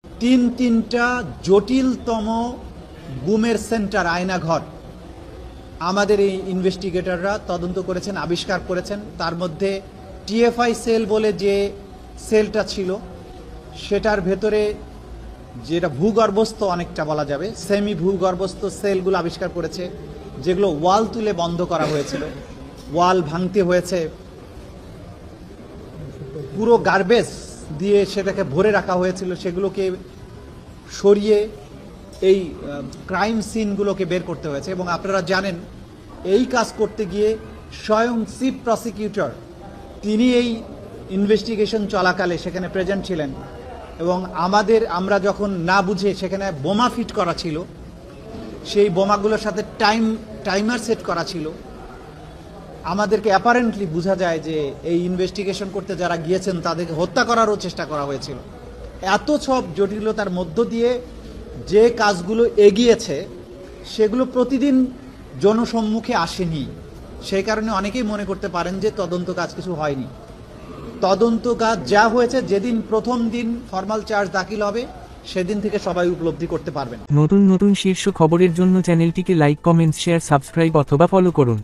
তিনটা জটিলতম গুমের সেন্টার আয়নাঘর আমাদের এই ইনভেস্টিগেটররা তদন্ত করেছেন, আবিষ্কার করেছেন। তার মধ্যে টিএফআই সেল বলে যে সেলটা ছিল সেটার ভেতরে যেটা ভূগর্ভস্থ অনেকটা বলা যাবে সেমি ভূগর্ভস্থ সেলগুলো আবিষ্কার করেছে, যেগুলো ওয়াল তুলে বন্ধ করা হয়েছিল, ওয়াল ভাঙতে হয়েছে, পুরো গার্বেজ দিয়ে সেটাকে ভরে রাখা হয়েছিল, সেগুলোকে সরিয়ে এই ক্রাইম সিনগুলোকে বের করতে হয়েছে। এবং আপনারা জানেন এই কাজ করতে গিয়ে স্বয়ং চিফ প্রসিকিউটর তিনি এই ইনভেস্টিগেশন চলাকালে সেখানে প্রেজেন্ট ছিলেন। এবং আমরা যখন না বুঝে সেখানে বোমা ফিট করা ছিল, সেই বোমাগুলোর সাথে টাইমার সেট করা ছিল, আমাদেরকে অ্যাপারেন্টলি বোঝা যায় যে এই ইনভেস্টিগেশন করতে যারা গিয়েছেন তাদেরকে হত্যা করারও চেষ্টা করা হয়েছিল। এত সব জটিলতার মধ্য দিয়ে যে কাজগুলো এগিয়েছে সেগুলো প্রতিদিন জনসম্মুখে আসেনি। সেই কারণে অনেকেই মনে করতে পারেন যে তদন্ত কাজ কিছু হয়নি। তদন্ত কাজ যা হয়েছে, যেদিন প্রথম দিন ফর্মাল চার্জ দাখিল হবে সেদিন থেকে সবাই উপলব্ধি করতে পারবেন। নতুন নতুন শীর্ষ খবরের জন্য চ্যানেলটিকে লাইক, কমেন্টস, শেয়ার, সাবস্ক্রাইব অথবা ফলো করুন।